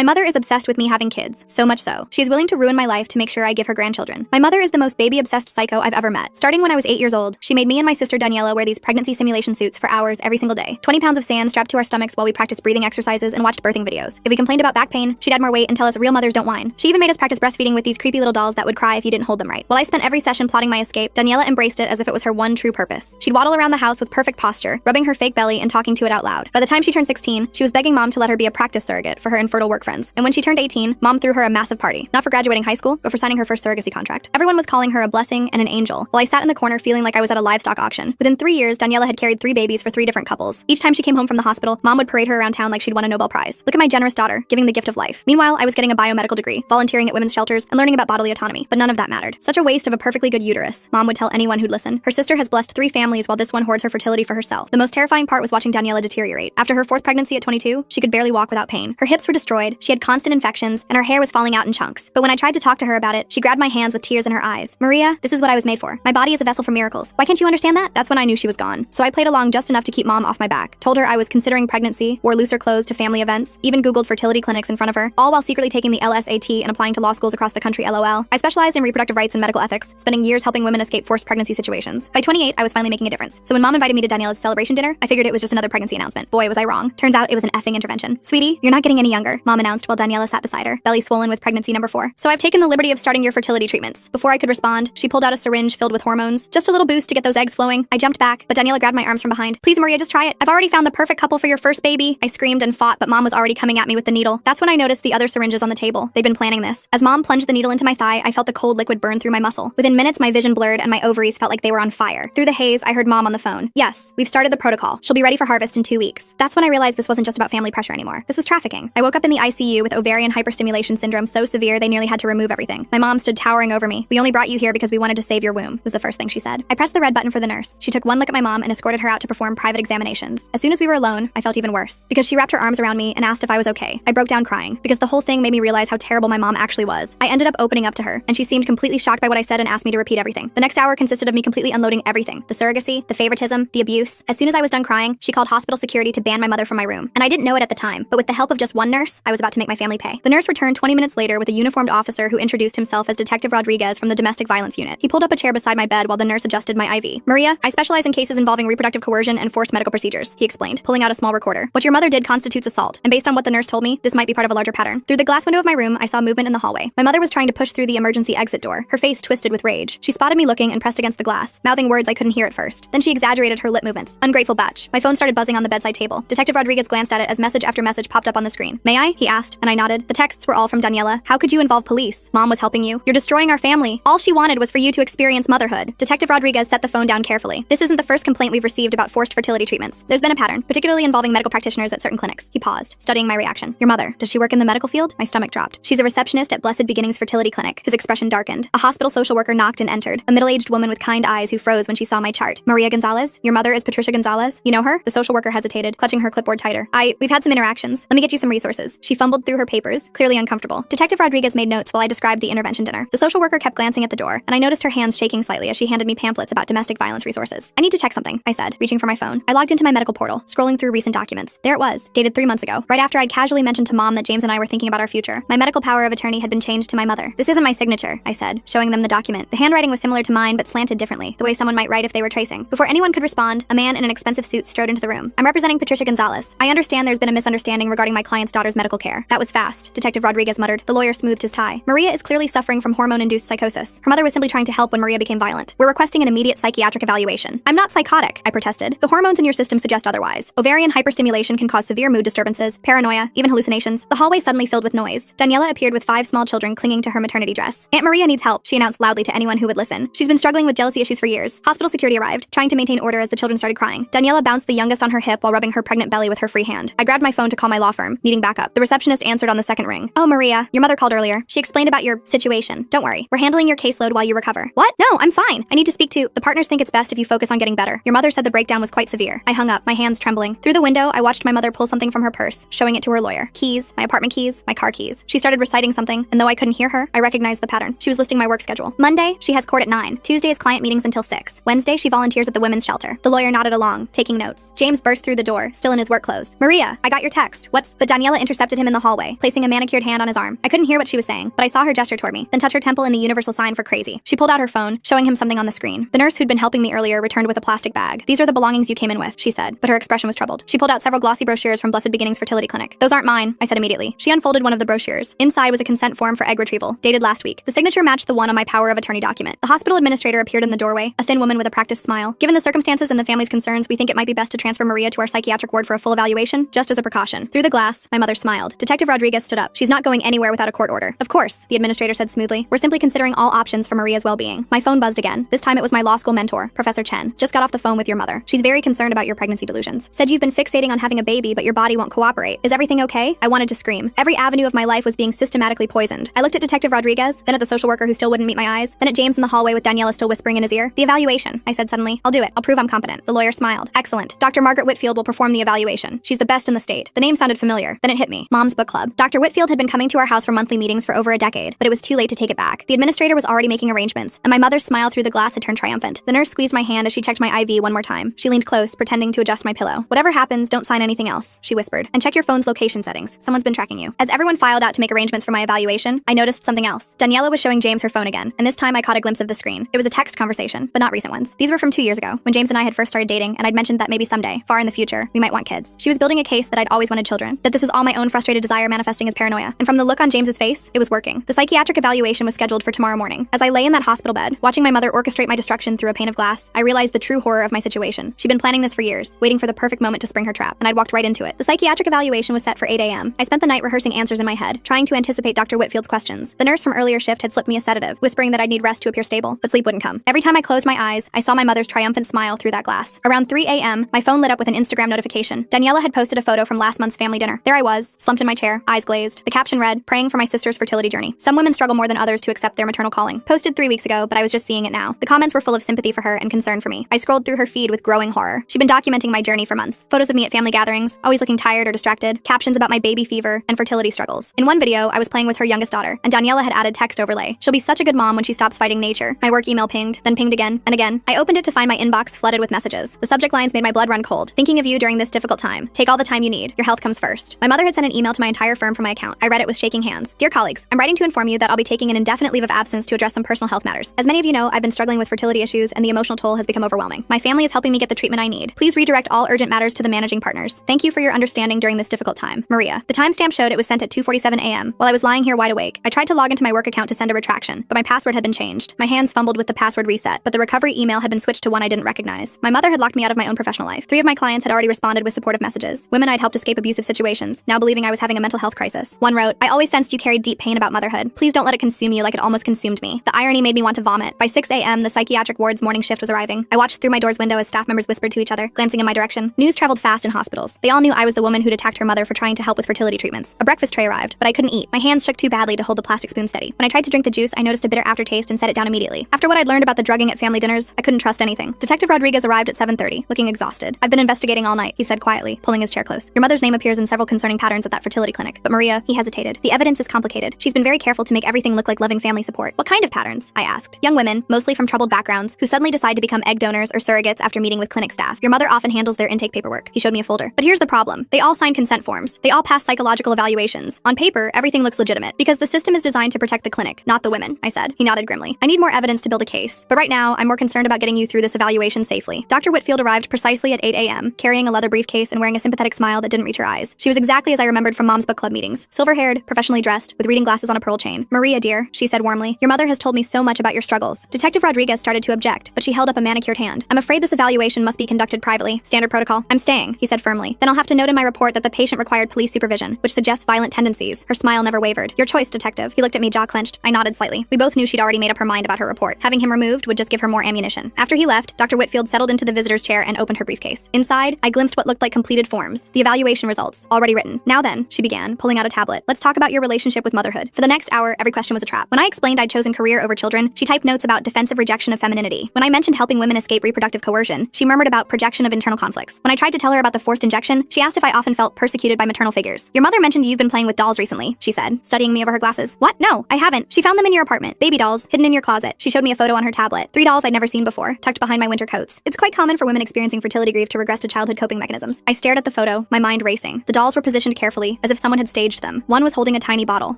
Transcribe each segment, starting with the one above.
My mother is obsessed with me having kids, so much so. She is willing to ruin my life to make sure I give her grandchildren. My mother is the most baby-obsessed psycho I've ever met. Starting when I was 8 years old, she made me and my sister Daniela wear these pregnancy simulation suits for hours every single day. 20 pounds of sand strapped to our stomachs while we practiced breathing exercises and watched birthing videos. If we complained about back pain, she'd add more weight and tell us real mothers don't whine. She even made us practice breastfeeding with these creepy little dolls that would cry if you didn't hold them right. While I spent every session plotting my escape, Daniela embraced it as if it was her one true purpose. She'd waddle around the house with perfect posture, rubbing her fake belly and talking to it out loud. By the time she turned 16, she was begging mom to let her be a practice surrogate for her infertile work friends. And when she turned 18, mom threw her a massive party, not for graduating high school, but for signing her first surrogacy contract. Everyone was calling her a blessing and an angel, while I sat in the corner feeling like I was at a livestock auction. Within 3 years, Daniela had carried 3 babies for 3 different couples. Each time she came home from the hospital, mom would parade her around town like she'd won a Nobel Prize. Look at my generous daughter, giving the gift of life. Meanwhile, I was getting a biomedical degree, volunteering at women's shelters, and learning about bodily autonomy, but none of that mattered. Such a waste of a perfectly good uterus, mom would tell anyone who'd listen. Her sister has blessed 3 families while this one hoards her fertility for herself. The most terrifying part was watching Daniela deteriorate. After her 4th pregnancy at 22, she could barely walk without pain. Her hips were destroyed, she had constant infections, and her hair was falling out in chunks. But when I tried to talk to her about it, she grabbed my hands with tears in her eyes. Maria, this is what I was made for. My body is a vessel for miracles. Why can't you understand that? That's when I knew she was gone. So I played along just enough to keep mom off my back. Told her I was considering pregnancy, wore looser clothes to family events, even Googled fertility clinics in front of her, all while secretly taking the LSAT and applying to law schools across the country LOL. I specialized in reproductive rights and medical ethics, spending years helping women escape forced pregnancy situations. By 28, I was finally making a difference. So when mom invited me to Daniela's celebration dinner, I figured it was just another pregnancy announcement. Boy, was I wrong. Turns out it was an effing intervention. Sweetie, you're not getting any younger, mom announced while Daniela sat beside her, belly swollen with pregnancy number 4. So I've taken the liberty of starting your fertility treatments. Before I could respond, she pulled out a syringe filled with hormones. Just a little boost to get those eggs flowing. I jumped back, but Daniela grabbed my arms from behind. Please, Maria, just try it. I've already found the perfect couple for your first baby. I screamed and fought, but mom was already coming at me with the needle. That's when I noticed the other syringes on the table. They'd been planning this. As mom plunged the needle into my thigh, I felt the cold liquid burn through my muscle. Within minutes, my vision blurred and my ovaries felt like they were on fire. Through the haze, I heard mom on the phone. Yes, we've started the protocol. She'll be ready for harvest in 2 weeks. That's when I realized this wasn't just about family pressure anymore. This was trafficking. I woke up in the ICU with ovarian hyperstimulation syndrome so severe they nearly had to remove everything. My mom stood towering over me. We only brought you here because we wanted to save your womb, was the first thing she said. I pressed the red button for the nurse. She took one look at my mom and escorted her out to perform private examinations. As soon as we were alone, I felt even worse because she wrapped her arms around me and asked if I was okay. I broke down crying because the whole thing made me realize how terrible my mom actually was. I ended up opening up to her, and she seemed completely shocked by what I said and asked me to repeat everything. The next hour consisted of me completely unloading everything. The surrogacy, the favoritism, the abuse. As soon as I was done crying, she called hospital security to ban my mother from my room. And I didn't know it at the time, but with the help of just one nurse, I was about to make my family pay. The nurse returned 20 minutes later with a uniformed officer who introduced himself as Detective Rodriguez from the domestic violence unit. He pulled up a chair beside my bed while the nurse adjusted my IV. Maria, I specialize in cases involving reproductive coercion and forced medical procedures, he explained, pulling out a small recorder. What your mother did constitutes assault, and based on what the nurse told me, this might be part of a larger pattern. Through the glass window of my room, I saw movement in the hallway. My mother was trying to push through the emergency exit door, her face twisted with rage. She spotted me looking and pressed against the glass, mouthing words I couldn't hear at first. Then she exaggerated her lip movements. Ungrateful batch. My phone started buzzing on the bedside table. Detective Rodriguez glanced at it as message after message popped up on the screen. May I? He asked, and I nodded. The texts were all from Daniela. How could you involve police? Mom was helping you. You're destroying our family. All she wanted was for you to experience motherhood. Detective Rodriguez set the phone down carefully. This isn't the first complaint we've received about forced fertility treatments. There's been a pattern, particularly involving medical practitioners at certain clinics. He paused, studying my reaction. Your mother, does she work in the medical field? My stomach dropped. She's a receptionist at Blessed Beginnings Fertility Clinic. His expression darkened. A hospital social worker knocked and entered. A middle-aged woman with kind eyes who froze when she saw my chart. Maria Gonzalez? Your mother is Patricia Gonzalez? You know her? The social worker hesitated, clutching her clipboard tighter. We've had some interactions. Let me get you some resources. She fumbled through her papers, clearly uncomfortable. Detective Rodriguez made notes while I described the intervention dinner. The social worker kept glancing at the door, and I noticed her hands shaking slightly as she handed me pamphlets about domestic violence resources. I need to check something, I said, reaching for my phone. I logged into my medical portal, scrolling through recent documents. There it was, dated 3 months ago, right after I'd casually mentioned to Mom that James and I were thinking about our future. My medical power of attorney had been changed to my mother. This isn't my signature, I said, showing them the document. The handwriting was similar to mine, but slanted differently, the way someone might write if they were tracing. Before anyone could respond, a man in an expensive suit strode into the room. I'm representing Patricia Gonzalez. I understand there's been a misunderstanding regarding my client's daughter's medical care. That was fast, Detective Rodriguez muttered. The lawyer smoothed his tie. Maria is clearly suffering from hormone-induced psychosis. Her mother was simply trying to help when Maria became violent. We're requesting an immediate psychiatric evaluation. I'm not psychotic, I protested. The hormones in your system suggest otherwise. Ovarian hyperstimulation can cause severe mood disturbances, paranoia, even hallucinations. The hallway suddenly filled with noise. Daniela appeared with 5 small children clinging to her maternity dress. Aunt Maria needs help, she announced loudly to anyone who would listen. She's been struggling with jealousy issues for years. Hospital security arrived, trying to maintain order as the children started crying. Daniela bounced the youngest on her hip while rubbing her pregnant belly with her free hand. I grabbed my phone to call my law firm, needing backup. The receptionist answered on the second ring. Oh, Maria, your mother called earlier. She explained about your situation. Don't worry. We're handling your caseload while you recover. What? No, I'm fine. I need to speak to... The partners think it's best if you focus on getting better. Your mother said the breakdown was quite severe. I hung up, my hands trembling. Through the window, I watched my mother pull something from her purse, showing it to her lawyer. Keys, my apartment keys, my car keys. She started reciting something, and though I couldn't hear her, I recognized the pattern. She was listing my work schedule. Monday, she has court at 9. Tuesday is client meetings until 6. Wednesday, she volunteers at the women's shelter. The lawyer nodded along, taking notes. James burst through the door, still in his work clothes. Maria, I got your text. But Daniela intercepted him in in the hallway, placing a manicured hand on his arm. I couldn't hear what she was saying, but I saw her gesture toward me, then touch her temple in the universal sign for crazy. She pulled out her phone, showing him something on the screen. The nurse who'd been helping me earlier returned with a plastic bag. "These are the belongings you came in with," she said, but her expression was troubled. She pulled out several glossy brochures from Blessed Beginnings Fertility Clinic. "Those aren't mine," I said immediately. She unfolded one of the brochures. Inside was a consent form for egg retrieval, dated last week. The signature matched the one on my power of attorney document. The hospital administrator appeared in the doorway, a thin woman with a practiced smile. "Given the circumstances and the family's concerns, we think it might be best to transfer Maria to our psychiatric ward for a full evaluation, just as a precaution." Through the glass, my mother smiled. Detective Rodriguez stood up. "She's not going anywhere without a court order." "Of course," the administrator said smoothly. "We're simply considering all options for Maria's well-being." My phone buzzed again. This time it was my law school mentor, Professor Chen. "Just got off the phone with your mother. She's very concerned about your pregnancy delusions. Said you've been fixating on having a baby, but your body won't cooperate. Is everything okay?" I wanted to scream. Every avenue of my life was being systematically poisoned. I looked at Detective Rodriguez, then at the social worker who still wouldn't meet my eyes, then at James in the hallway with Daniela still whispering in his ear. "The evaluation," I said suddenly. "I'll do it. I'll prove I'm competent." The lawyer smiled. "Excellent. Dr. Margaret Whitfield will perform the evaluation. She's the best in the state." The name sounded familiar. Then it hit me. Mom's Book Club. Dr. Whitfield had been coming to our house for monthly meetings for over a decade, but it was too late to take it back. The administrator was already making arrangements, and my mother's smile through the glass had turned triumphant. The nurse squeezed my hand as she checked my IV one more time. She leaned close, pretending to adjust my pillow. "Whatever happens, don't sign anything else," she whispered. "And check your phone's location settings. Someone's been tracking you." As everyone filed out to make arrangements for my evaluation, I noticed something else. Daniela was showing James her phone again, and this time I caught a glimpse of the screen. It was a text conversation, but not recent ones. These were from 2 years ago, when James and I had first started dating, and I'd mentioned that maybe someday, far in the future, we might want kids. She was building a case that I'd always wanted children, that this was all my own frustrated desire manifesting as paranoia. And from the look on James's face, it was working. The psychiatric evaluation was scheduled for tomorrow morning. As I lay in that hospital bed, watching my mother orchestrate my destruction through a pane of glass, I realized the true horror of my situation. She'd been planning this for years, waiting for the perfect moment to spring her trap, and I'd walked right into it. The psychiatric evaluation was set for 8 a.m. I spent the night rehearsing answers in my head, trying to anticipate Dr. Whitfield's questions. The nurse from earlier shift had slipped me a sedative, whispering that I'd need rest to appear stable, but sleep wouldn't come. Every time I closed my eyes, I saw my mother's triumphant smile through that glass. Around 3 a.m., my phone lit up with an Instagram notification. Daniela had posted a photo from last month's family dinner. There I was, slumped in my chair, eyes glazed. The caption read, "Praying for my sister's fertility journey. Some women struggle more than others to accept their maternal calling." Posted 3 weeks ago, but I was just seeing it now. The comments were full of sympathy for her and concern for me. I scrolled through her feed with growing horror. She'd been documenting my journey for months. Photos of me at family gatherings, always looking tired or distracted, captions about my baby fever and fertility struggles. In one video, I was playing with her youngest daughter, and Daniela had added text overlay. "She'll be such a good mom when she stops fighting nature." My work email pinged, then pinged again and again. I opened it to find my inbox flooded with messages. The subject lines made my blood run cold. "Thinking of you during this difficult time. Take all the time you need. Your health comes first." My mother had sent an email to my entire firm from my account. I read it with shaking hands. "Dear colleagues, I'm writing to inform you that I'll be taking an indefinite leave of absence to address some personal health matters. As many of you know, I've been struggling with fertility issues and the emotional toll has become overwhelming. My family is helping me get the treatment I need. Please redirect all urgent matters to the managing partners. Thank you for your understanding during this difficult time. Maria." The timestamp showed it was sent at 2:47 a.m. while I was lying here wide awake. I tried to log into my work account to send a retraction, but my password had been changed. My hands fumbled with the password reset, but the recovery email had been switched to one I didn't recognize. My mother had locked me out of my own professional life. 3 of my clients had already responded with supportive messages. Women I'd helped escape abusive situations, now believing I was having a mental health crisis. One wrote, "I always sensed you carried deep pain about motherhood. Please don't let it consume you like it almost consumed me." The irony made me want to vomit. By 6 a.m., the psychiatric ward's morning shift was arriving. I watched through my door's window as staff members whispered to each other, glancing in my direction. News traveled fast in hospitals. They all knew I was the woman who'd attacked her mother for trying to help with fertility treatments. A breakfast tray arrived, but I couldn't eat. My hands shook too badly to hold the plastic spoon steady. When I tried to drink the juice, I noticed a bitter aftertaste and set it down immediately. After what I'd learned about the drugging at family dinners, I couldn't trust anything. Detective Rodriguez arrived at 7:30, looking exhausted. "I've been investigating all night," he said quietly, pulling his chair close. "Your mother's name appears in several concerning patterns at that fertility clinic. But Maria," he hesitated, "the evidence is complicated. She's been very careful to make everything look like loving family support." "What kind of patterns?" I asked. "Young women, mostly from troubled backgrounds, who suddenly decide to become egg donors or surrogates after meeting with clinic staff. Your mother often handles their intake paperwork." He showed me a folder. "But here's the problem. They all sign consent forms. They all pass psychological evaluations. On paper, everything looks legitimate, because the system is designed to protect the clinic, not the women," I said. He nodded grimly. "I need more evidence to build a case. But right now, I'm more concerned about getting you through this evaluation safely." Dr. Whitfield arrived precisely at 8 a.m., carrying a leather briefcase and wearing a sympathetic smile that didn't reach her eyes. She was exactly as I remembered from Mom's Book Club meetings. Silver-haired, professionally dressed, with reading glasses on a pearl chain. "Maria, dear," she said warmly, "your mother has told me so much about your struggles." Detective Rodriguez started to object, but she held up a manicured hand. "I'm afraid this evaluation must be conducted privately. Standard protocol." "I'm staying," he said firmly. "Then I'll have to note in my report that the patient required police supervision, which suggests violent tendencies." Her smile never wavered. "Your choice, detective." He looked at me, jaw clenched. I nodded slightly. We both knew she'd already made up her mind about her report. Having him removed would just give her more ammunition. After he left, Dr. Whitfield settled into the visitor's chair and opened her briefcase. Inside, I glimpsed what looked like completed forms. The evaluation results, already written. "Now then," she began, pulling out a tablet. "Let's talk about your relationship with motherhood." For the next hour, every question was a trap. When I explained I'd chosen career over children, she typed notes about defensive rejection of femininity. When I mentioned helping women escape reproductive coercion, she murmured about projection of internal conflicts. When I tried to tell her about the forced injection, she asked if I often felt persecuted by maternal figures. "Your mother mentioned you've been playing with dolls recently," she said, studying me over her glasses. "What? No, I haven't. She found them in your apartment. Baby dolls, hidden in your closet." She showed me a photo on her tablet. 3 dolls I'd never seen before, tucked behind my winter coats. It's quite common for women experiencing fertility grief to regress to childhood coping mechanisms. I stared at the photo, my mind racing. The dolls were positioned carefully, slowly, as if someone had staged them. One was holding a tiny bottle.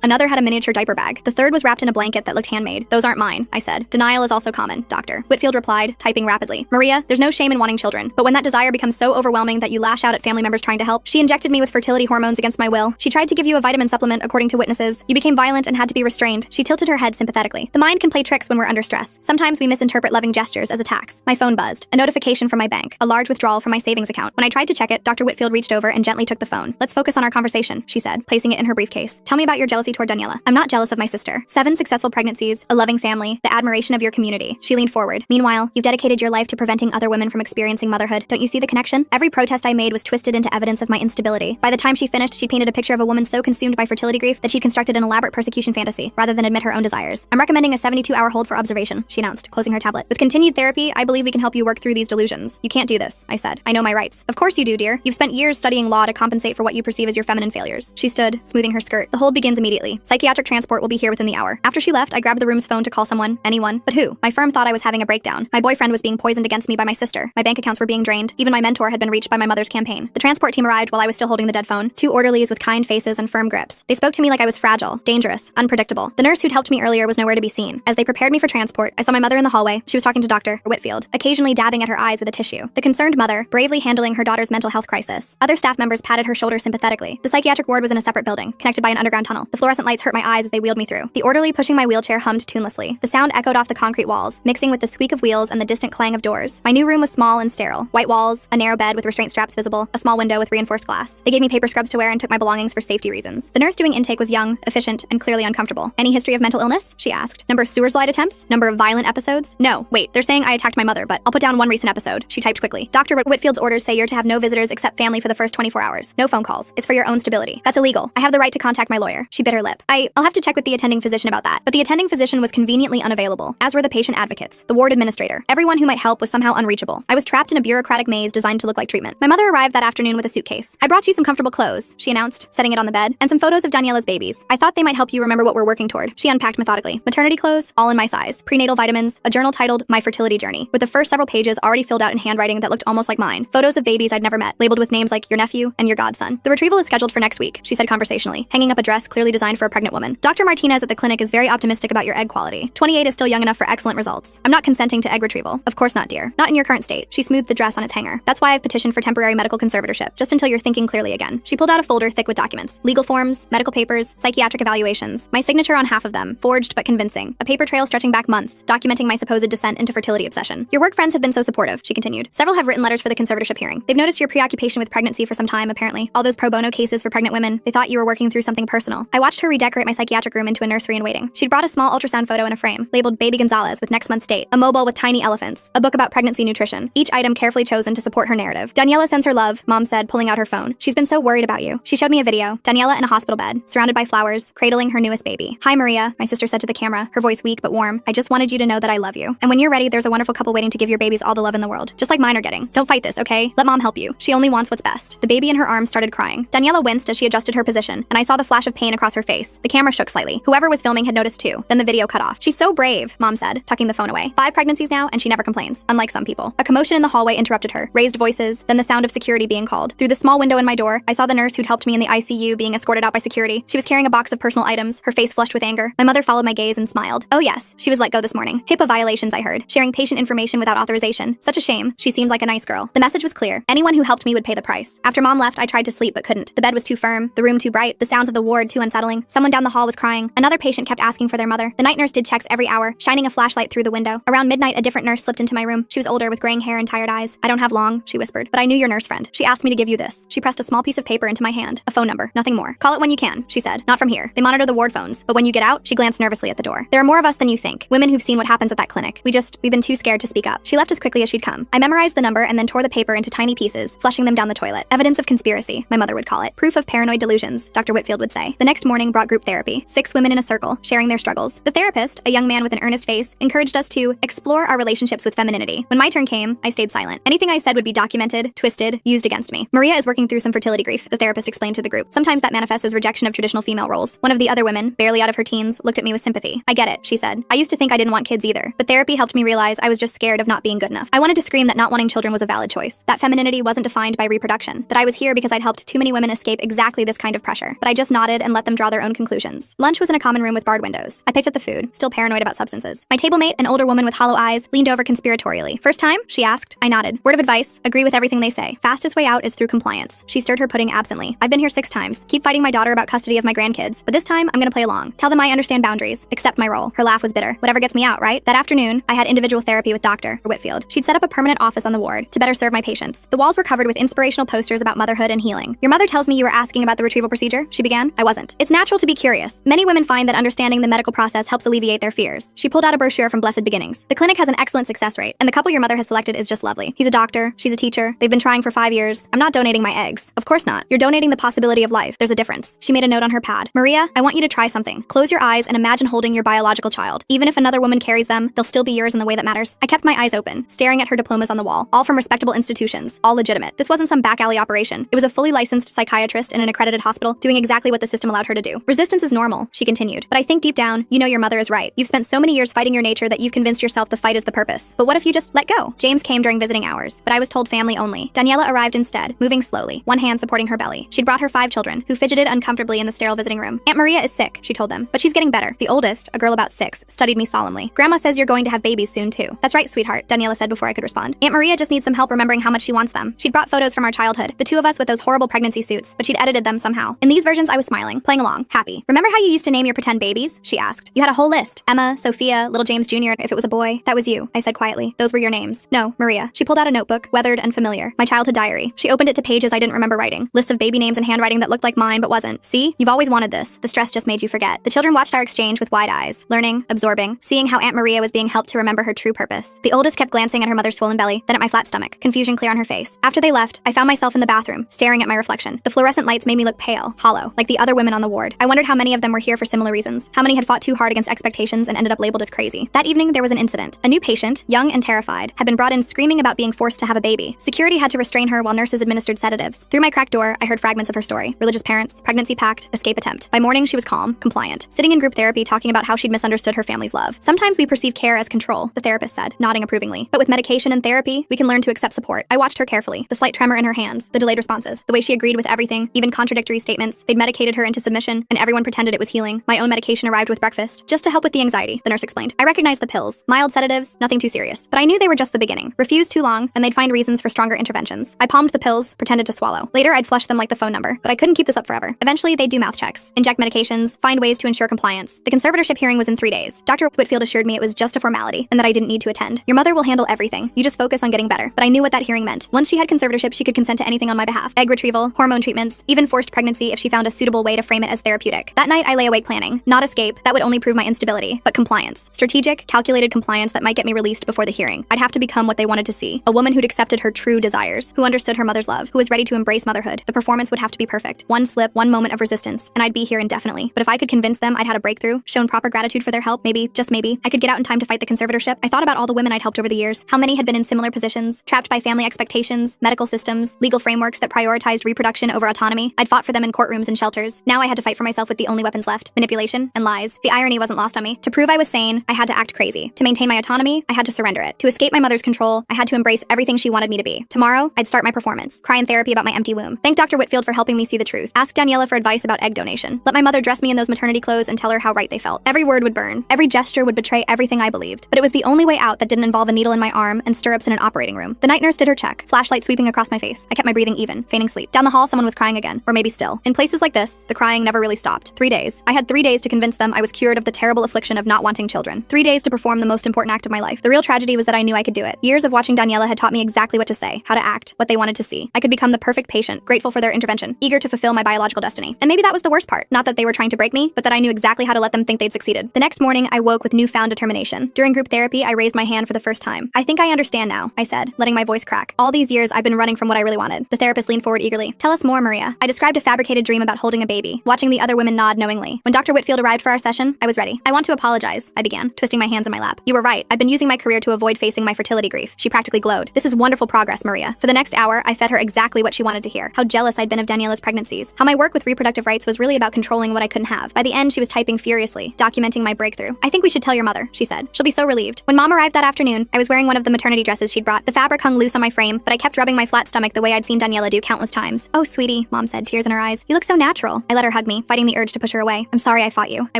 Another had a miniature diaper bag. The third was wrapped in a blanket that looked handmade. Those aren't mine, I said. Denial is also common, doctor. Whitfield replied, typing rapidly. Maria, there's no shame in wanting children, but when that desire becomes so overwhelming that you lash out at family members trying to help, she injected me with fertility hormones against my will. She tried to give you a vitamin supplement, according to witnesses. You became violent and had to be restrained. She tilted her head sympathetically. The mind can play tricks when we're under stress. Sometimes we misinterpret loving gestures as attacks. My phone buzzed. A notification from my bank. A large withdrawal from my savings account. When I tried to check it, Dr. Whitfield reached over and gently took the phone. Let's focus on our conversation, she said, placing it in her briefcase. Tell me about your jealousy toward Daniela. I'm not jealous of my sister. 7 successful pregnancies, a loving family, the admiration of your community. She leaned forward. Meanwhile, you've dedicated your life to preventing other women from experiencing motherhood. Don't you see the connection? Every protest I made was twisted into evidence of my instability. By the time she finished, she'd painted a picture of a woman so consumed by fertility grief that she'd constructed an elaborate persecution fantasy, rather than admit her own desires. I'm recommending a 72-hour hold for observation, she announced, closing her tablet. With continued therapy, I believe we can help you work through these delusions. You can't do this, I said. I know my rights. Of course you do, dear. You've spent years studying law to compensate for what you perceive as your feminine failures. She stood, smoothing her skirt. The hold begins immediately. Psychiatric transport will be here within the hour. After she left, I grabbed the room's phone to call someone, anyone, but who? My firm thought I was having a breakdown. My boyfriend was being poisoned against me by my sister. My bank accounts were being drained. Even my mentor had been reached by my mother's campaign. The transport team arrived while I was still holding the dead phone. 2 orderlies with kind faces and firm grips. They spoke to me like I was fragile, dangerous, unpredictable. The nurse who'd helped me earlier was nowhere to be seen. As they prepared me for transport, I saw my mother in the hallway. She was talking to Dr. Whitfield, occasionally dabbing at her eyes with a tissue. The concerned mother, bravely handling her daughter's mental health crisis. Other staff members patted her shoulder sympathetically. The psychiatric ward was in a separate building, connected by an underground tunnel. The fluorescent lights hurt my eyes as they wheeled me through. The orderly pushing my wheelchair hummed tunelessly. The sound echoed off the concrete walls, mixing with the squeak of wheels and the distant clang of doors. My new room was small and sterile. White walls, a narrow bed with restraint straps visible, a small window with reinforced glass. They gave me paper scrubs to wear and took my belongings for safety reasons. The nurse doing intake was young, efficient, and clearly uncomfortable. Any history of mental illness? She asked. Number of sewer slide attempts? Number of violent episodes? No, wait, they're saying I attacked my mother, but I'll put down one recent episode. She typed quickly. Dr. Whitfield's orders say you're to have no visitors except family for the first 24 hours. No phone calls. It's for your own stability. That's illegal. I have the right to contact my lawyer. She bit her lip. I'll have to check with the attending physician about that. But the attending physician was conveniently unavailable, as were the patient advocates, the ward administrator. Everyone who might help was somehow unreachable. I was trapped in a bureaucratic maze designed to look like treatment. My mother arrived that afternoon with a suitcase. I brought you some comfortable clothes, she announced, setting it on the bed, and some photos of Daniela's babies. I thought they might help you remember what we're working toward. She unpacked methodically. Maternity clothes, all in my size. Prenatal vitamins, a journal titled My Fertility Journey, with the first several pages already filled out in handwriting that looked almost like mine. Photos of babies I'd never met, labeled with names like your nephew and your godson. The retrieval is scheduled for next week, she said conversationally, hanging up a dress clearly designed for a pregnant woman. Dr. Martinez at the clinic is very optimistic about your egg quality. 28 is still young enough for excellent results. I'm not consenting to egg retrieval. Of course not, dear. Not in your current state. She smoothed the dress on its hanger. That's why I've petitioned for temporary medical conservatorship, just until you're thinking clearly again. She pulled out a folder thick with documents. Legal forms, medical papers, psychiatric evaluations. My signature on half of them, forged but convincing. A paper trail stretching back months, documenting my supposed descent into fertility obsession. Your work friends have been so supportive, she continued. Several have written letters for the conservatorship hearing. They've noticed your preoccupation with pregnancy for some time, apparently. All those pro bono cases for pregnant women, they thought you were working through something personal. I watched her redecorate my psychiatric room into a nursery in waiting. She'd brought a small ultrasound photo in a frame, labeled Baby Gonzalez with next month's date, a mobile with tiny elephants, a book about pregnancy nutrition, each item carefully chosen to support her narrative. Daniela sends her love, Mom said, pulling out her phone. She's been so worried about you. She showed me a video. Daniela in a hospital bed, surrounded by flowers, cradling her newest baby. Hi, Maria, my sister said to the camera, her voice weak but warm. I just wanted you to know that I love you. And when you're ready, there's a wonderful couple waiting to give your babies all the love in the world, just like mine are getting. Don't fight this, okay? Let Mom help you. She only wants what's best. The baby in her arms started crying. Daniela winced as she adjusted her position, and I saw the flash of pain across her face. The camera shook slightly. Whoever was filming had noticed too. Then the video cut off. She's so brave, Mom said, tucking the phone away. 5 pregnancies now, and she never complains, unlike some people. A commotion in the hallway interrupted her. Raised voices, then the sound of security being called. Through the small window in my door, I saw the nurse who'd helped me in the ICU being escorted out by security. She was carrying a box of personal items, her face flushed with anger. My mother followed my gaze and smiled. Oh yes, she was let go this morning. HIPAA violations, I heard. Sharing patient information without authorization. Such a shame. She seemed like a nice girl. The message was clear. Anyone who helped me would pay the price. After Mom left, I tried to sleep but couldn't. The bed was too firm, the room too bright, the sounds of the ward too unsettling. Someone down the hall was crying. Another patient kept asking for their mother. The night nurse did checks every hour, shining a flashlight through the window. Around midnight, a different nurse slipped into my room. She was older with graying hair and tired eyes. I don't have long, she whispered, but I knew your nurse friend. She asked me to give you this. She pressed a small piece of paper into my hand. A phone number, nothing more. Call it when you can, she said. Not from here. They monitor the ward phones, but when you get out, she glanced nervously at the door. There are more of us than you think. Women who've seen what happens at that clinic. We've been too scared to speak up. She left as quickly as she'd come. I memorized the number and then tore the paper into tiny pieces, flushing them down the toilet. Evidence of conspiracy, my mother would call it. Proof of paranoid delusions, Dr. Whitfield would say. The next morning brought group therapy. 6 women in a circle, sharing their struggles. The therapist, a young man with an earnest face, encouraged us to explore our relationships with femininity. When my turn came, I stayed silent. Anything I said would be documented, twisted, used against me. Maria is working through some fertility grief, the therapist explained to the group. Sometimes that manifests as rejection of traditional female roles. One of the other women, barely out of her teens, looked at me with sympathy. I get it, she said. I used to think I didn't want kids either, but therapy helped me realize I was just scared of not being good enough. I wanted to scream that not wanting children was a valid choice, that femininity wasn't defined by reproduction, that I was here because I'd helped too many women escape exactly this kind of pressure, but I just nodded and let them draw their own conclusions. Lunch was in a common room with barred windows. I picked at the food, still paranoid about substances. My table mate, an older woman with hollow eyes, leaned over conspiratorially. First time? She asked. I nodded. Word of advice, agree with everything they say. Fastest way out is through compliance. She stirred her pudding absently. I've been here 6 times. Keep fighting my daughter about custody of my grandkids, but this time I'm gonna play along. Tell them I understand boundaries, accept my role. Her laugh was bitter. Whatever gets me out, right? That afternoon, I had individual therapy with Dr. Whitfield. She'd set up a permanent office on the ward to better serve my patients. The walls were covered with inspirational posters about motherhood and healing. Your mother tells me you were asking about the retrieval procedure, she began. I wasn't. It's natural to be curious. Many women find that understanding the medical process helps alleviate their fears. She pulled out a brochure from Blessed Beginnings. The clinic has an excellent success rate, and the couple your mother has selected is just lovely. He's a doctor, she's a teacher, they've been trying for 5 years. I'm not donating my eggs. Of course not. You're donating the possibility of life. There's a difference. She made a note on her pad. Maria, I want you to try something. Close your eyes and imagine holding your biological child. Even if another woman carries them, they'll still be yours in the way that matters. I kept my eyes open, staring at her diplomas on the wall, all from respectable institutions, all legitimate. This wasn't some back alley operation. It was a fully licensed psychiatrist in an accredited hospital doing exactly what the system allowed her to do. Resistance is normal, she continued. But I think deep down, you know your mother is right. You've spent so many years fighting your nature that you've convinced yourself the fight is the purpose. But what if you just let go? James came during visiting hours, but I was told family only. Daniela arrived instead, moving slowly, one hand supporting her belly. She'd brought her 5 children, who fidgeted uncomfortably in the sterile visiting room. Aunt Maria is sick, she told them, but she's getting better. The oldest, a girl about 6, studied me solemnly. Grandma says you're going to have babies soon too. That's right, sweetheart, Daniela said before I could respond. Aunt Maria just needs some help remembering how much she wants them. She'd brought photos from our childhood, the 2 of us with those horrible pregnancy suits, but she'd edited them somehow. In these versions, I was smiling, playing along, happy. Remember how you used to name your pretend babies? She asked. You had a whole list. Emma, Sophia, little James Jr. If it was a boy. That was you, I said quietly. Those were your names. No, Maria. She pulled out a notebook, weathered and familiar. My childhood diary. She opened it to pages I didn't remember writing. Lists of baby names and handwriting that looked like mine but wasn't. See? You've always wanted this. The stress just made you forget. The children watched our exchange with wide eyes, learning, absorbing, seeing how Aunt Maria was being helped to remember her true purpose. The oldest kept glancing at her mother's swollen belly, then at my flat stomach, confusion clear on her face. After they left, I found myself in the bathroom, staring at my reflection. The fluorescent lights made me look pale, hollow, like the other women on the ward. I wondered how many of them were here for similar reasons, how many had fought too hard against expectations and ended up labeled as crazy. That evening, there was an incident. A new patient, young and terrified, had been brought in screaming about being forced to have a baby. Security had to restrain her while nurses administered sedatives. Through my cracked door, I heard fragments of her story. Religious parents, pregnancy pact, escape attempt. By morning, she was calm, compliant, sitting in group therapy talking about how she'd misunderstood her family's love. Sometimes we perceive care as control, the therapist said, nodding approvingly. But with medication and therapy, we can learn to accept support. I watched her carefully, the slight tremor in her hands, the delayed responses, the way she agreed with everything, even contradictory statements. They'd medicated her into submission, and everyone pretended it was healing. My own medication arrived with breakfast, just to help with the anxiety, the nurse explained. I recognized the pills, mild sedatives, nothing too serious. But I knew they were just the beginning. Refuse too long, and they'd find reasons for stronger interventions. I palmed the pills, pretended to swallow. Later, I'd flush them like the phone number, but I couldn't keep this up forever. Eventually, they'd do mouth checks, inject medications, find ways to ensure compliance. The conservatorship hearing was in 3 days. Dr. Whitfield assured me it was just a formality, and that I didn't need to attend. Your mother will handle everything. You just focus on getting better. But I knew what that hearing meant. Once she had conservatorship, she could consent to anything on my behalf. Egg retrieval, hormone treatments, even forced pregnancy if she found a suitable way to frame it as therapeutic. That night, I lay awake planning. Not escape, that would only prove my instability, but compliance. Strategic, calculated compliance that might get me released before the hearing. I'd have to become what they wanted to see. A woman who'd accepted her true desires, who understood her mother's love, who was ready to embrace motherhood. The performance would have to be perfect. One slip, one moment of resistance, and I'd be here indefinitely. But if I could convince them I'd had a breakthrough, shown proper gratitude for their help, maybe, just maybe, I could get out in time to fight the conservatorship. I thought about all the women I'd helped over the years, how many had been in similar positions, trapped by family expectations, medical systems, legal frameworks that prioritized reproduction over autonomy. I'd fought for them in courtrooms and shelters. Now I had to fight for myself with the only weapons left, manipulation and lies. The irony wasn't lost on me. To prove I was sane, I had to act crazy. To maintain my autonomy, I had to surrender it. To escape my mother's control, I had to embrace everything she wanted me to be. Tomorrow, I'd start my performance, cry in therapy about my empty womb. Thank Dr. Whitfield for helping me see the truth. Ask Daniela for advice about egg donation. Let my mother dress me in those maternity clothes and tell her how right they felt. Every word would burn. Every gesture would betray everything I believed. But it was the only way out that didn't involve a needle in my arm and stirrups in an operating room. The night nurse did her check, flashlight sweeping across my face. I kept my breathing even, feigning sleep. Down the hall, someone was crying again, or maybe still. In places like this, the crying never really stopped. 3 days. I had 3 days to convince them I was cured of the terrible affliction of not wanting children. 3 days to perform the most important act of my life. The real tragedy was that I knew I could do it. Years of watching Daniela had taught me exactly what to say, how to act, what they wanted to see. I could become the perfect patient, grateful for their intervention, eager to fulfill my biological destiny. And maybe that was the worst part. Not that they were trying to break me, but that I knew exactly how to let them think they'd succeeded. The next morning, I woke with newfound determination. During group therapy, I raised my hand for the first time. I think I understand now, I said, letting my voice crack. All these years, I've been running from what I really wanted. The therapist leaned forward eagerly. Tell us more, Maria. I described a fabricated dream about holding a baby, watching the other women nod knowingly. When Dr. Whitfield arrived for our session, I was ready. I want to apologize, I began, twisting my hands in my lap. You were right. I've been using my career to avoid facing my fertility grief. She practically glowed. This is wonderful progress, Maria. For the next hour, I fed her exactly what she wanted to hear. How jealous I'd been of Daniela's pregnancies. How my work with reproductive rights was really about controlling what I couldn't have. By the end, she was typing furiously, documenting my breakthrough. I think we should tell your mother, she said. She'll be so relieved. When Mom arrived that afternoon, I was wearing one of the maternity dresses she'd brought. The fabric hung loose on my frame, but I kept rubbing my flat stomach the way I'd seen Daniela do countless times. Oh, sweetie, Mom said, tears in her eyes. You look so natural. I let her hug me, fighting the urge to push her away. I'm sorry I fought you, I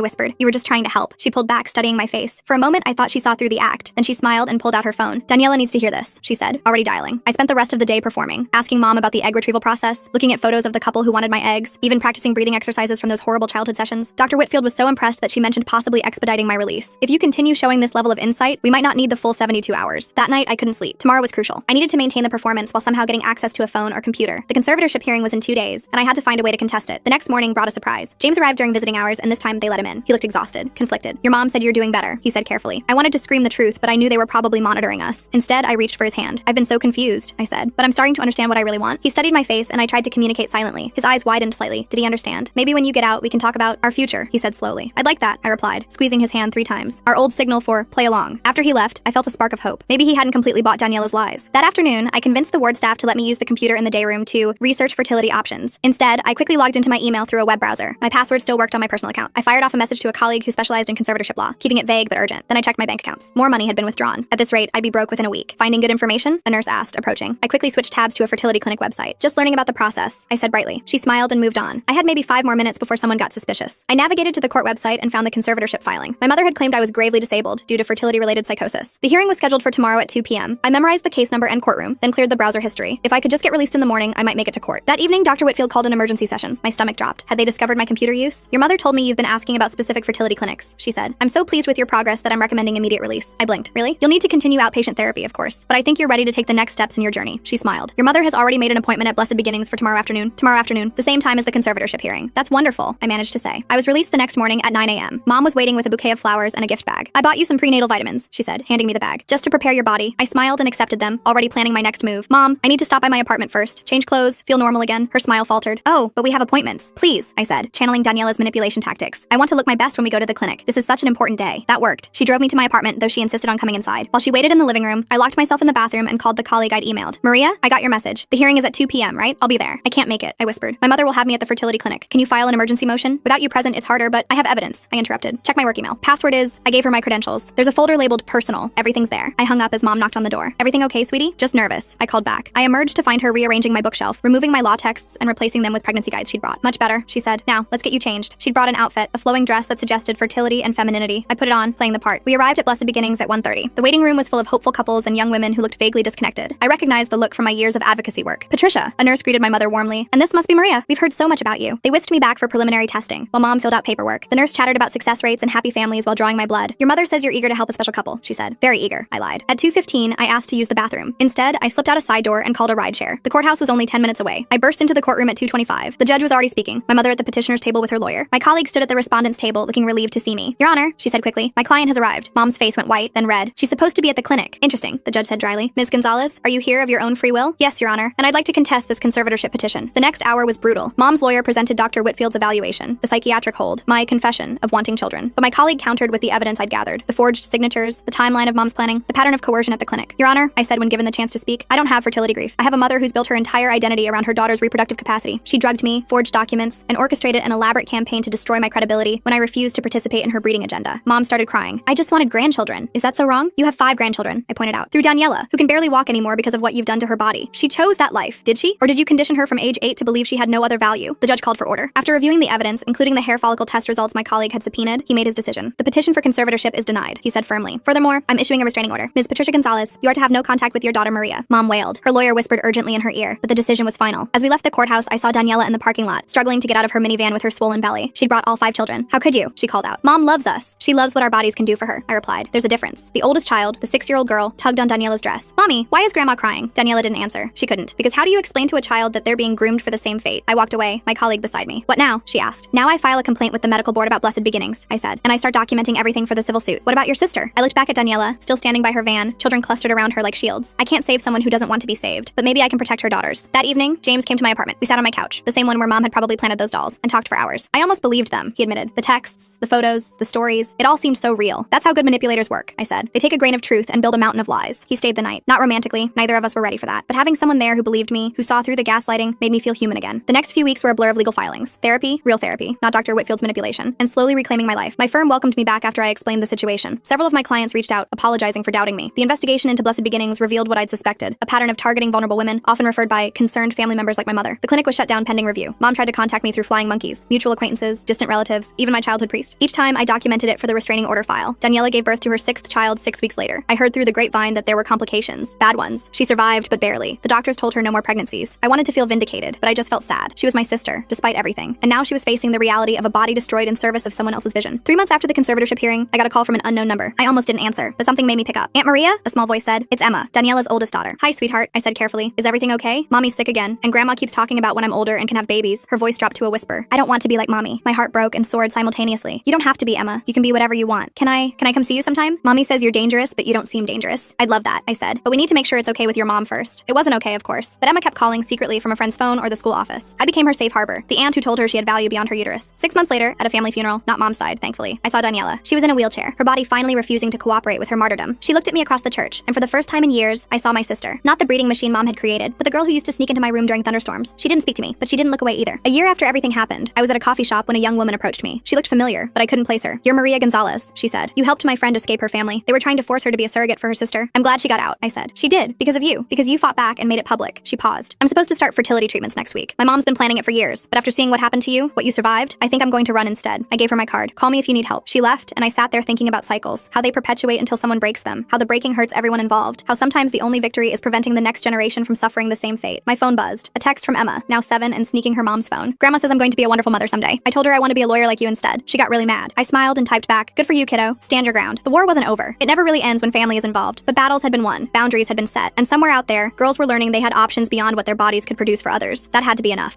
whispered. You were just trying to help. She pulled back, studying my face. For a moment, I thought she saw through the act. Then she smiled and pulled out her phone. Daniela needs to hear this, she said, already dialing. I spent the rest of the day performing, asking Mom about the egg retrieval process, looking at photos of the couple who wanted my eggs, even practicing breathing exercises from those horrible childhood sessions. Dr. Whitfield was so impressed that she mentioned possibly expediting my release. If you continue showing this level of insight, we might not need the full 72 hours. That night, I couldn't sleep. Tomorrow was crucial. I needed to maintain the performance while somehow getting access to a phone or computer. The conservatorship hearing was in 2 days, and I had to find a way to contest it. The next morning brought a surprise. James arrived during visiting hours, and this time they let him in. He looked exhausted, conflicted. Your mom said you're doing better, he said carefully. I wanted to scream the truth, but I knew they were probably monitoring us. Instead, I reached for his hand. I've been so confused, I said, but I'm starting to understand what I really want. He studied my face, and I tried to communicate silently. His eyes widened slightly. Did he understand? Maybe when you get out, we can talk about our future, he said slowly. I'd like that, I replied, squeezing his hand 3 times. Our old signal for play along. After he left, I felt a spark of hope. Maybe he hadn't completely bought Daniela's lies. That afternoon, I convinced the ward staff to let me use the computer in the day room to research fertility options. Instead, I quickly logged into my email through a web browser. My password still worked on my personal account. I fired off a message to a colleague who specialized in conservatorship law, keeping it vague but urgent. Then I checked my bank accounts. More money had been withdrawn. At this rate, I'd be broke within a week. Finding good information? A nurse asked, approaching. I quickly switched tabs to a fertility clinic website. Just learning about the process, I said brightly. She smiled and moved on. I had maybe 5 more minutes before someone got suspicious. I navigated to the court website and found the conservatorship filing. My mother had claimed I was gravely disabled due to fertility-related psychosis. The hearing was scheduled for tomorrow at 2 p.m. I memorized the case number and courtroom, then cleared the browser history. If I could just get released in the morning, I might make it to court. That evening, Dr. Whitfield called an emergency session. My stomach dropped. Had they discovered my computer use? Your mother told me you've been asking about specific fertility clinics, she said. I'm so pleased with your progress that I'm recommending immediate release. I blinked. Really? You'll need to continue outpatient therapy, of course, but I think you're ready to take the next steps in your journey. She smiled. Your mother has already made an appointment at Blessed Beginnings for tomorrow afternoon, the same time as the conservatorship hearing. That's wonderful, I managed to say. I was released the next morning at 9 a.m. Mom was waiting with a bouquet of flowers and a gift bag. I bought you some prenatal vitamins, she said, handing me the bag. Just to prepare your body. I smiled and accepted them, already planning my next move. Mom, I need to stop by my apartment first. Change clothes, feel normal again. Her smile faltered. Oh, but we have appointments. Please, I said, channeling Daniela's manipulation tactics. I want to look my best when we go to the clinic. This is such an important day. That worked. She drove me to my apartment, though she insisted on coming inside. While she waited in the living room, I locked myself in the bathroom and called the colleague I'd emailed. Maria, I got your message. The hearing is at 2 p.m., right? I'll be there. I can't make it, I whispered. My mother will have me at the fertility clinic. Can you file an emergency motion? Without you present, it's harder, but I have evidence, I interrupted. Check my work email. Password is, I gave her my credentials. There's a folder labeled personal. Everything's there. I hung up as Mom knocked on the door. Everything okay, sweetie? Just nervous. I called back. I emerged to find her rearranging my bookshelf, removing my law texts and replacing them with pregnancy guides she'd brought. Much better, she said. Now, let's get you changed. She'd brought an outfit, a flowing dress that suggested fertility and femininity. I put it on, playing the part. We arrived at Blessed Beginnings at 1:30. The waiting room was full of hopeful couples and young women who looked vaguely disconnected. I recognized the look from my years of advocacy work. Patricia, a nurse greeted my mother warmly. And this must be Maria. We've heard so much about you. They whisked me back for preliminary testing, while Mom filled out paperwork. The nurse chattered about success rates and happy families while drawing my blood. Your mother says you're eager to help a special couple, she said. Very eager, I lied. At 2:15, I asked to use the bathroom. Instead, I slipped out a side door and called a rideshare. The courthouse was only 10 minutes away. I burst into the courtroom at 2:25. The judge was already speaking, my mother at the petitioner's table with her lawyer. My colleague stood at the respondent's table looking relieved to see me. Your Honor, she said quickly, my client has arrived. Mom's face went white, then red. She's supposed to be at the clinic. Interesting, the judge said dryly. Ms. Gonzalez, are you here of your own free will? Yes, Your Honor, and I'd like to contest this conservatorship petition. The next hour was brutal. Mom's lawyer presented Dr. Whitfield's evaluation, the psychiatric hold, my confession of wanting children. But my colleague countered with the evidence I'd gathered, the forged signatures, the timeline of Mom's planning, the pattern of coercion at the clinic. Your Honor, I said when given the chance to speak, I don't have fertility grief. I have a mother who's built her entire identity around her daughter's reproductive capacity. She drugged me, forged documents, and orchestrated an elaborate campaign to destroy my credibility when I refused to participate in her breeding agenda. Mom started crying. I just wanted grandchildren. Is that so wrong? You have 5 grandchildren, I pointed out. Through Daniela, who can barely walk anymore because of what you've done to her body. She chose that life, did she? Or did you condition her from age 8 to believe she had no other value? The judge called for order. After reviewing the evidence, including the hair follicle test results my colleague had subpoenaed, he made his decision. The petition for conservatorship is denied, he said firmly. Furthermore, I'm issuing a restraining order. Ms. Patricia Gonzalez, you are to have no contact with your daughter Maria. Mom wailed. Her lawyer whispered urgently in her ear, but the decision was final. As we left the courthouse, I saw Daniela in the parking lot, struggling to get out of her minivan with her swollen belly. She'd brought all 5 children. How could you? She called out. Mom loves us. She loves what our bodies can do for her, I replied. There's a difference. The oldest child, the 6-year-old girl, tugged on Daniela's dress. Mommy, why is Grandma crying? Daniela didn't answer. She couldn't. Because how do you explain to a child that they're being groomed for the same fate? I walked away, my colleague beside me. What now? She asked. Now I file a complaint with the medical board about Blessed Beginnings, I said, and I start documenting everything for the civil suit. What about your sister? I looked back at Daniela, still standing by her van, children clustered around her like shields. I can't save someone who doesn't want to be saved, but maybe I can protect her daughters. That evening, James came to my apartment. We sat on my couch, the same one where Mom had probably planted those dolls, and talked for hours. I almost believed them, he admitted. The texts, the photos, the stories, it all seemed so real. That's how good manipulators work, I said. They take a grain of truth and build a mountain of lies. He stayed the night. Not romantically, neither of us were ready for that. But having someone there who believed me, who saw through the gaslighting, made me feel human again. The next few weeks were a blur of legal filings. Therapy, real therapy, not Dr. Whitfield's manipulation, and slowly reclaiming my life. My firm welcomed me back after I explained the situation. Several of my clients reached out, apologizing for doubting me. The investigation into Blessed Beginnings revealed what I'd suspected, a pattern of targeting vulnerable women, often referred by concerned family members like my mother. The clinic was shut down pending review. Mom tried to contact me through flying monkeys, mutual acquaintances, distant relatives, even my childhood priest. Each time, I documented it for the restraining order file. Daniela gave birth to her 6th child 6 weeks later. I heard through the grapevine that there were complications, bad ones. She survived, but barely. The doctors told her no more pregnancies. I wanted to feel vindicated, but I just felt sad. She was my sister, despite everything. And now she was facing the reality of a body destroyed in service of someone else's vision. 3 months after the conservatorship hearing, I got a call from an unknown number. I almost didn't answer, but something made me pick up. Aunt Maria? A small voice said. It's Emma, Daniela's oldest daughter. Hi, sweetheart, I said carefully. Is everything okay? Mommy's sick again, and Grandma keeps talking about when I'm older and can have babies. Her voice dropped to a whisper. I don't want to be like Mommy. My heart broke and soared simultaneously. You don't have to be, Emma. You can be whatever you want. Can I come see you sometime? Mommy says you're dangerous, but you don't seem dangerous. I'd love that, I said. But we need to make sure it's okay with your mom first. It wasn't okay, of course. But Emma kept calling secretly from a friend's phone or the school office. I became her safe harbor, the aunt who told her she had value beyond her uterus. 6 months later, at a family funeral, not Mom's side, thankfully, I saw Daniela. She was in a wheelchair, her body finally refusing to cooperate with her martyrdom. She looked at me across the church, and for the first time in years, I saw my sister. Not the breeding machine Mom had created, but the girl who used to sneak into my room during thunderstorms. She didn't speak to me, but she didn't look away either. A year after everything happened, I was at a coffee shop when a young woman approached me. She looked familiar, but I couldn't place her. You're Maria Gonzalez, she said. You helped my friend escape her family. They were trying to force her to be a surrogate for her sister. I'm glad she got out, I said. She did, because you fought back and made it public. She paused. I'm supposed to start fertility treatments next week. My mom's been planning it for years, but after seeing what happened to you, what you survived, I think I'm going to run instead. I gave her my card. Call me if you need help. She left, and I sat there thinking about cycles, how they perpetuate until someone breaks them, how the breaking hurts everyone involved, how sometimes the only victory is preventing the next generation from suffering the same fate. My phone buzzed. A text from Emma, now 7 and sneaking her mom's phone. Grandma says I'm going to be a wonderful mother someday. I told her I want to be a lawyer like you instead. She got really mad. I smiled and typed back, good for you, kiddo. Stand your ground. The war wasn't over. It never really ends when family is involved, but battles had been won, boundaries had been set, and somewhere out there, girls were learning they had options beyond what their bodies could produce for others. That had to be enough.